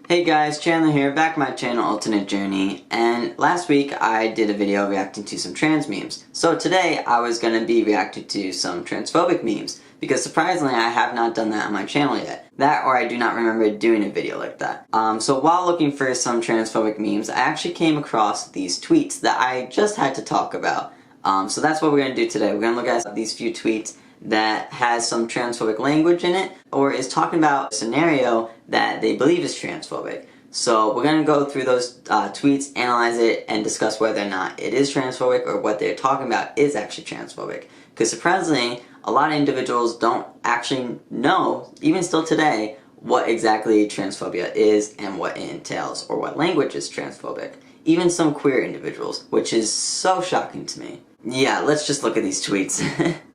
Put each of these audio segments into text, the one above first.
Hey guys, Chandler here, back on my channel Alternate Journey, and last week I did a video reacting to some trans memes. So today I was going to be reacting to some transphobic memes, because surprisingly I have not done that on my channel yet. That or I do not remember doing a video like that. So while looking for some transphobic memes, I actually came across these tweets that I just had to talk about. So that's what we're going to do today. We're going to look at these few tweets that has some transphobic language in it, or is talking about a scenario that they believe is transphobic. So we're going to go through those tweets, analyze it, and discuss whether or not it is transphobic or what they're talking about is actually transphobic. Because surprisingly, a lot of individuals don't actually know, even still today, what exactly transphobia is and what it entails, or what language is transphobic. Even some queer individuals, which is so shocking to me. Yeah, let's just look at these tweets.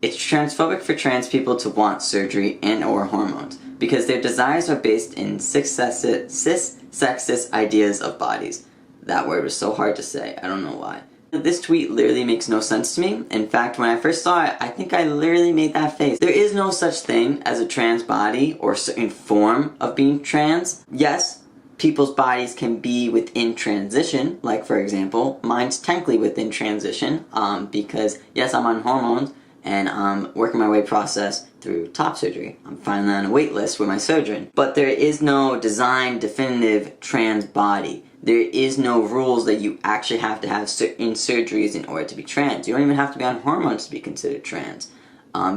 It's transphobic for trans people to want surgery and or hormones, because their desires are based in cis-sexist ideas of bodies. That word was so hard to say, I don't know why. This tweet literally makes no sense to me. In fact, when I first saw it, I think I literally made that face. There is no such thing as a trans body or certain form of being trans. Yes, people's bodies can be within transition, like for example, mine's technically within transition, because yes, I'm on hormones, and I'm working my way process through top surgery. I'm finally on a wait list with my surgeon. But there is no designed, definitive trans body. There is no rules that you actually have to have certain surgeries in order to be trans. You don't even have to be on hormones to be considered trans,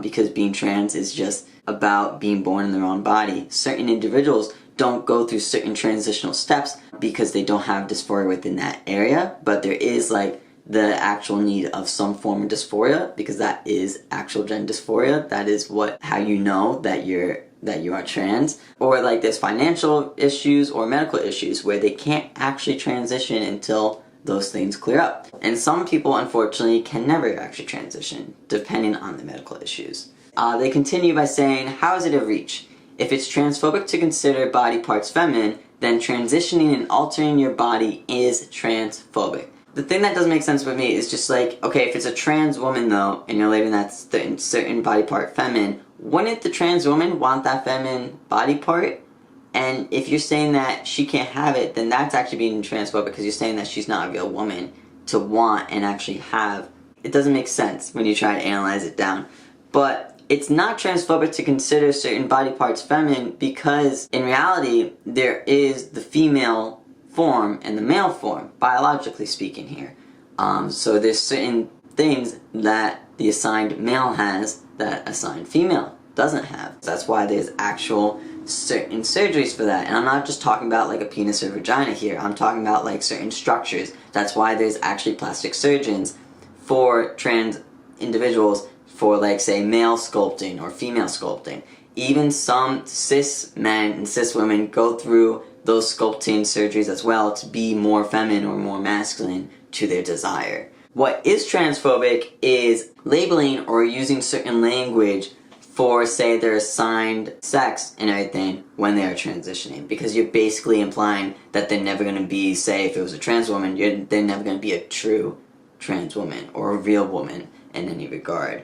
because being trans is just about being born in the wrong body. Certain individuals don't go through certain transitional steps because they don't have dysphoria within that area, but there is like the actual need of some form of dysphoria, because that is actual gender dysphoria. That is how you know that you are trans. Or like there's financial issues or medical issues where they can't actually transition until those things clear up. And some people unfortunately can never actually transition depending on the medical issues. They continue by saying, how is it a reach? If it's transphobic to consider body parts feminine, then transitioning and altering your body is transphobic. The thing that doesn't make sense with me is just like, okay, if it's a trans woman though, and you're labeling that certain body part feminine, wouldn't the trans woman want that feminine body part? And if you're saying that she can't have it, then that's actually being transphobic, because you're saying that she's not a real woman to want and actually have. It doesn't make sense when you try to analyze it down. But it's not transphobic to consider certain body parts feminine, because in reality there is the female form and the male form, biologically speaking here. So there's certain things that the assigned male has that assigned female doesn't have. That's why there's actual certain surgeries for that. And I'm not just talking about like a penis or vagina here, I'm talking about like certain structures. That's why there's actually plastic surgeons for trans individuals, for like say male sculpting or female sculpting. Even some cis men and cis women go through those sculpting surgeries as well to be more feminine or more masculine to their desire. What is transphobic is labeling or using certain language for say their assigned sex and everything when they are transitioning, because you're basically implying that they're never going to be, say if it was a trans woman, they're never going to be a true trans woman or a real woman in any regard.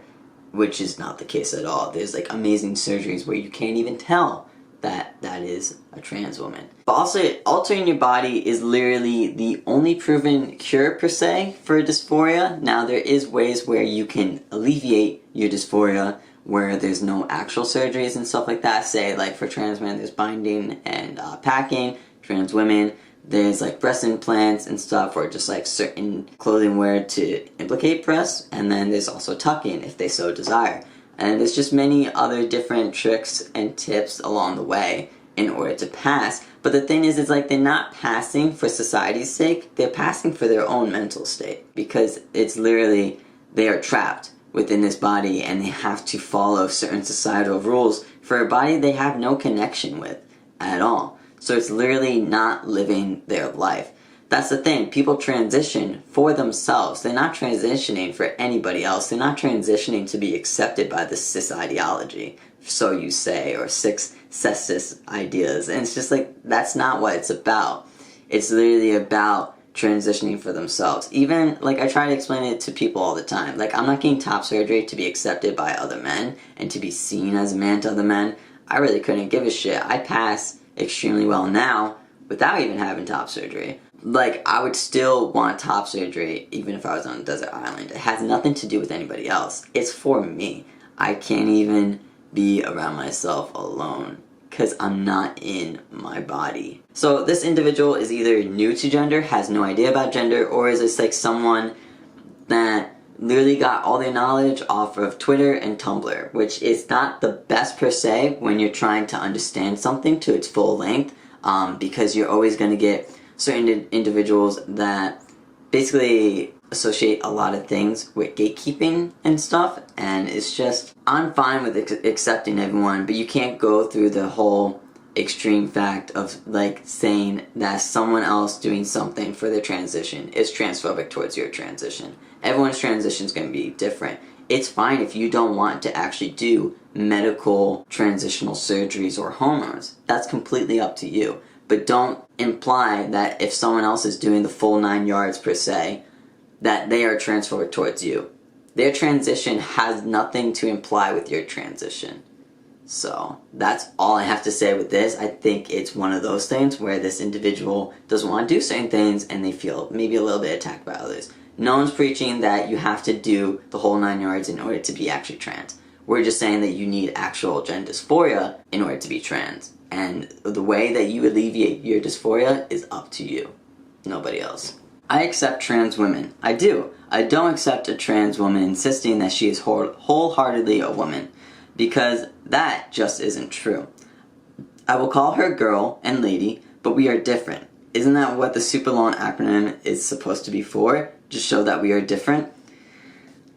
Which is not the case at all. There's like amazing surgeries where you can't even tell that that is a trans woman. But also, altering your body is literally the only proven cure per se for dysphoria. Now there is ways where you can alleviate your dysphoria where there's no actual surgeries and stuff like that. Say like for trans men there's binding and packing. Trans women there's like breast implants and stuff, or just like certain clothing wear to implicate breasts, and then there's also tucking if they so desire. And there's just many other different tricks and tips along the way in order to pass. But the thing is, it's like they're not passing for society's sake, they're passing for their own mental state, because it's literally, they are trapped within this body and they have to follow certain societal rules for a body they have no connection with at all. So it's literally not living their life. That's the thing, people transition for themselves. They're not transitioning for anybody else. They're not transitioning to be accepted by the cis ideology, so you say, or sexist ideas. And it's just like, that's not what it's about. It's literally about transitioning for themselves. Even, like I try to explain it to people all the time, like I'm not getting top surgery to be accepted by other men and to be seen as a man to other men. I really couldn't give a shit. I pass extremely well now without even having top surgery. Like, I would still want top surgery even if I was on a desert island. It has nothing to do with anybody else. It's for me. I can't even be around myself alone because I'm not in my body. So this individual is either new to gender, has no idea about gender, or is this like someone that literally got all their knowledge off of Twitter and Tumblr, which is not the best per se when you're trying to understand something to its full length, because you're always going to get certain individuals that basically associate a lot of things with gatekeeping and stuff, and it's just, I'm fine with accepting everyone, but you can't go through the whole extreme fact of like saying that someone else doing something for their transition is transphobic towards your transition. Everyone's transition is going to be different. It's fine if you don't want to actually do medical transitional surgeries or hormones. That's completely up to you. But don't imply that if someone else is doing the full 9 yards per se, that they are transphobic towards you. Their transition has nothing to imply with your transition. So that's all I have to say with this. I think it's one of those things where this individual doesn't want to do certain things and they feel maybe a little bit attacked by others. No one's preaching that you have to do the whole 9 yards in order to be actually trans. We're just saying that you need actual gender dysphoria in order to be trans. And the way that you alleviate your dysphoria is up to you. Nobody else. I accept trans women. I do. I don't accept a trans woman insisting that she is wholeheartedly a woman, because that just isn't true. I will call her girl and lady, but we are different. Isn't that what the super long acronym is supposed to be for? Just show that we are different?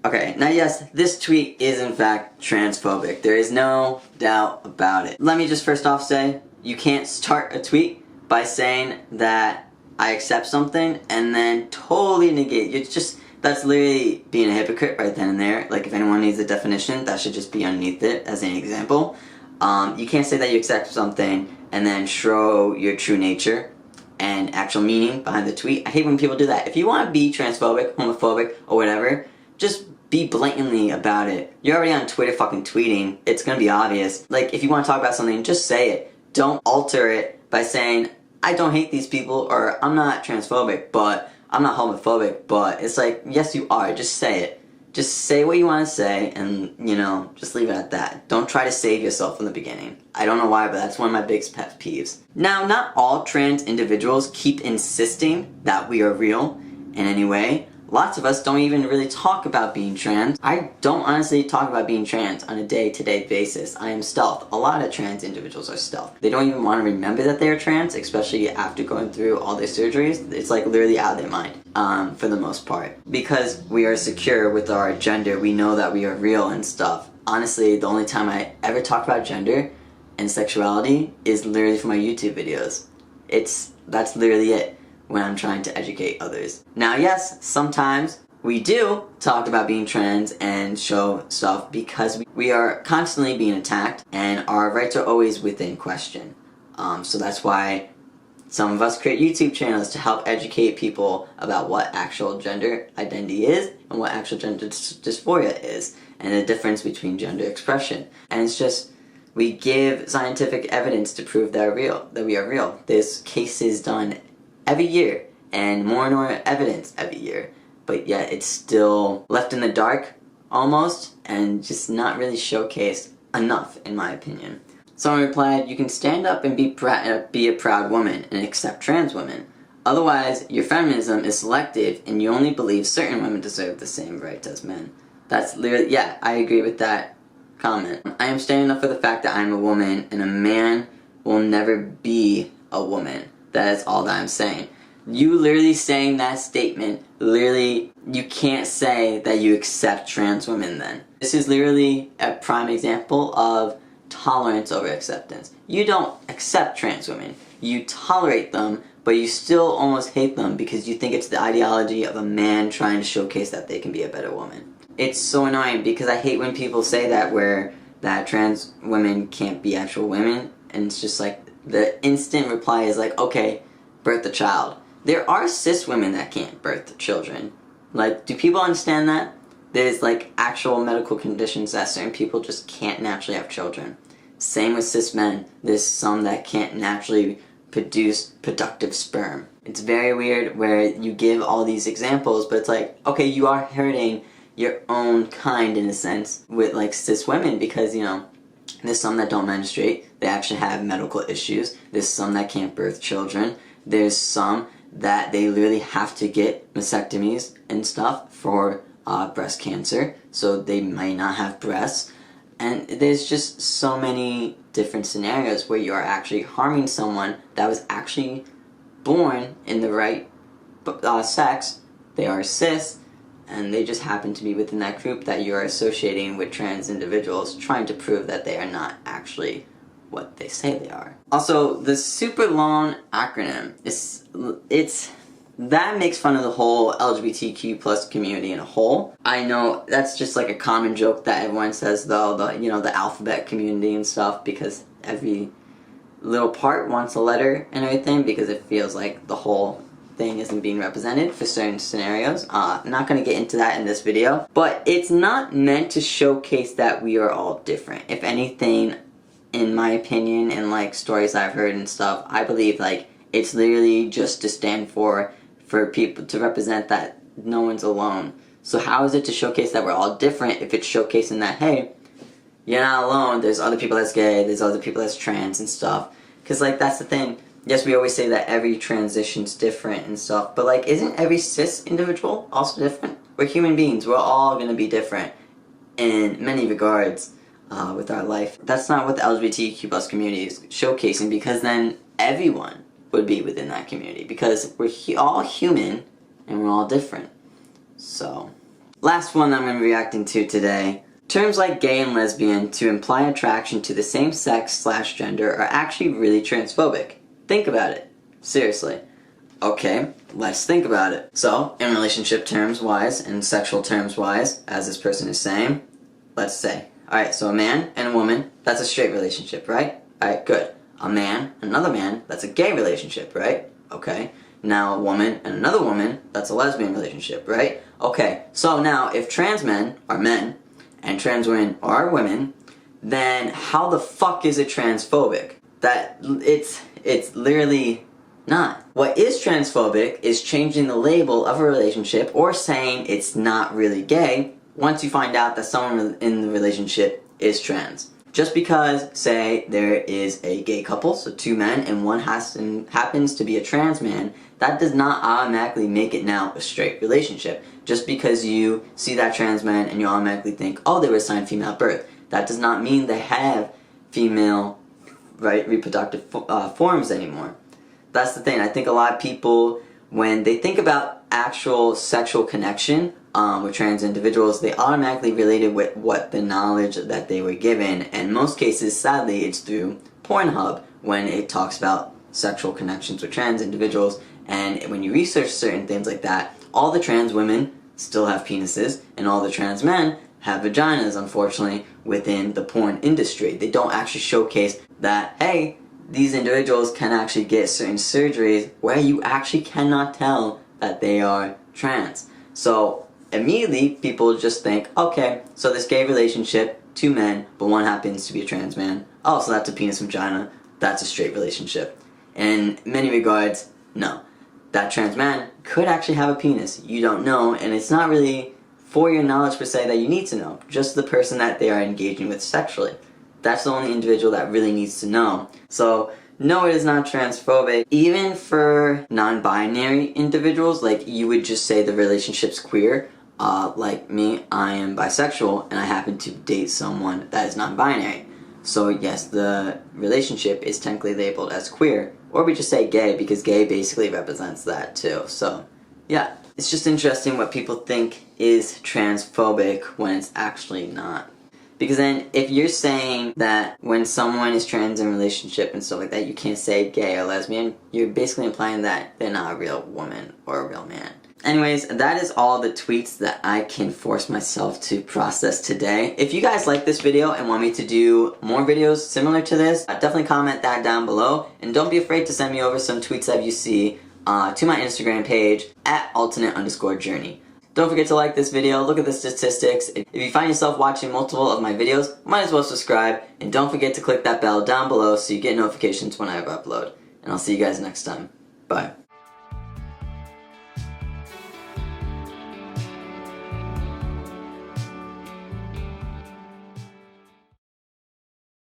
Okay, now yes, this tweet is in fact transphobic. There is no doubt about it. Let me just first off say, you can't start a tweet by saying that I accept something and then totally negate. It's just, that's literally being a hypocrite right then and there. Like, if anyone needs a definition, that should just be underneath it as an example. You can't say that you accept something and then show your true nature and actual meaning behind the tweet. I hate when people do that. If you want to be transphobic, homophobic, or whatever, just be blatantly about it. You're already on Twitter fucking tweeting. It's gonna be obvious. Like, if you want to talk about something, just say it. Don't alter it by saying, I don't hate these people, or I'm not transphobic, but I'm not homophobic, but it's like, yes you are, just say it. Just say what you want to say, and, you know, just leave it at that. Don't try to save yourself from the beginning. I don't know why, but that's one of my biggest pet peeves. Now, not all trans individuals keep insisting that we are real in any way. Lots of us don't even really talk about being trans. I don't honestly talk about being trans on a day-to-day basis. I am stealth. A lot of trans individuals are stealth. They don't even want to remember that they are trans, especially after going through all their surgeries. It's like literally out of their mind, for the most part. Because we are secure with our gender, we know that we are real and stuff. Honestly, the only time I ever talk about gender and sexuality is literally for my YouTube videos. That's literally it. When I'm trying to educate others. Now yes, sometimes we do talk about being trans and show stuff because we are constantly being attacked and our rights are always within question. So that's why some of us create YouTube channels to help educate people about what actual gender identity is and what actual gender dysphoria is and the difference between gender expression. And it's just, we give scientific evidence to prove that we are real. There's cases done every year, and more evidence every year, but yet it's still left in the dark, almost, and just not really showcased enough, in my opinion. Someone replied, you can stand up and be a proud woman and accept trans women. Otherwise, your feminism is selective, and you only believe certain women deserve the same rights as men. That's literally, yeah, I agree with that comment. I am standing up for the fact that I am a woman, and a man will never be a woman. That is all that I'm saying. You literally saying that statement, literally, you can't say that you accept trans women then. This is literally a prime example of tolerance over acceptance. You don't accept trans women. You tolerate them, but you still almost hate them because you think it's the ideology of a man trying to showcase that they can be a better woman. It's so annoying because I hate when people say that trans women can't be actual women, and it's just like, the instant reply is like, okay, birth the child. There are cis women that can't birth children. Like, do people understand that? There's like actual medical conditions that certain people just can't naturally have children. Same with cis men. There's some that can't naturally produce productive sperm. It's very weird where you give all these examples, but it's like, okay, you are hurting your own kind in a sense with like cis women, because you know, there's some that don't menstruate, they actually have medical issues. There's some that can't birth children. There's some that they literally have to get mastectomies and stuff for breast cancer, so they might not have breasts. And there's just so many different scenarios where you are actually harming someone that was actually born in the right sex. They are cis, and they just happen to be within that group that you are associating with trans individuals, trying to prove that they are not actually what they say they are. Also, the super long acronym, that makes fun of the whole LGBTQ plus community in a whole. I know that's just like a common joke that everyone says, though, the alphabet community and stuff, because every little part wants a letter and everything, because it feels like the whole thing isn't being represented for certain scenarios. I'm not going to get into that in this video, but it's not meant to showcase that we are all different. If anything, in my opinion, and like stories I've heard and stuff, I believe like it's literally just to stand for people to represent that no one's alone. So how is it to showcase that we're all different if it's showcasing that, hey, you're not alone, there's other people that's gay, there's other people that's trans and stuff? Because like that's the thing. Yes, we always say that every transition's different and stuff, but like isn't every cis individual also different? We're human beings, we're all gonna be different in many regards with our life. That's not what the LGBTQ plus community is showcasing, because then everyone would be within that community, because we're all human and we're all different. So, last one that I'm going to be reacting to today. Terms like gay and lesbian to imply attraction to the same sex / gender are actually really transphobic. Think about it. Seriously. Okay, let's think about it. So, in relationship terms wise and sexual terms wise, as this person is saying, let's say, alright, so a man and a woman, that's a straight relationship, right? Alright, good. A man and another man, that's a gay relationship, right? Okay. Now a woman and another woman, that's a lesbian relationship, right? Okay. So now if trans men are men and trans women are women, then how the fuck is it transphobic? That it's literally not. What is transphobic is changing the label of a relationship or saying it's not really gay once you find out that someone in the relationship is trans. Just because, say, there is a gay couple, so two men, and one happens to be a trans man, that does not automatically make it now a straight relationship. Just because you see that trans man and you automatically think, oh, they were assigned female at birth, that does not mean they have female, right, reproductive forms anymore. That's the thing. I think a lot of people, when they think about actual sexual connection with trans individuals, they automatically relate it with what the knowledge that they were given. And in most cases, sadly, it's through Pornhub when it talks about sexual connections with trans individuals. And when you research certain things like that, all the trans women still have penises, and all the trans men have vaginas, unfortunately, within the porn industry. They don't actually showcase that, hey, these individuals can actually get certain surgeries where you actually cannot tell that they are trans. So immediately people just think, okay, so this gay relationship, two men, but one happens to be a trans man. Oh, so that's a penis and vagina, that's a straight relationship. In many regards, no. That trans man could actually have a penis. You don't know, and it's not really for your knowledge per se that you need to know. Just the person that they are engaging with sexually. That's the only individual that really needs to know. So, no, it is not transphobic. Even for non-binary individuals, like you would just say the relationship's queer. Like me, I am bisexual and I happen to date someone that is non-binary. So yes, the relationship is technically labeled as queer. Or we just say gay because gay basically represents that too. So yeah, it's just interesting what people think is transphobic when it's actually not. Because then, if you're saying that when someone is trans in a relationship and stuff like that, you can't say gay or lesbian, you're basically implying that they're not a real woman or a real man. Anyways, that is all the tweets that I can force myself to process today. If you guys like this video and want me to do more videos similar to this, definitely comment that down below. And don't be afraid to send me over some tweets that you see to my Instagram page at alternate_journey. Don't forget to like this video, look at the statistics. If you find yourself watching multiple of my videos, might as well subscribe. And don't forget to click that bell down below so you get notifications when I upload. and I'll see you guys next time. Bye.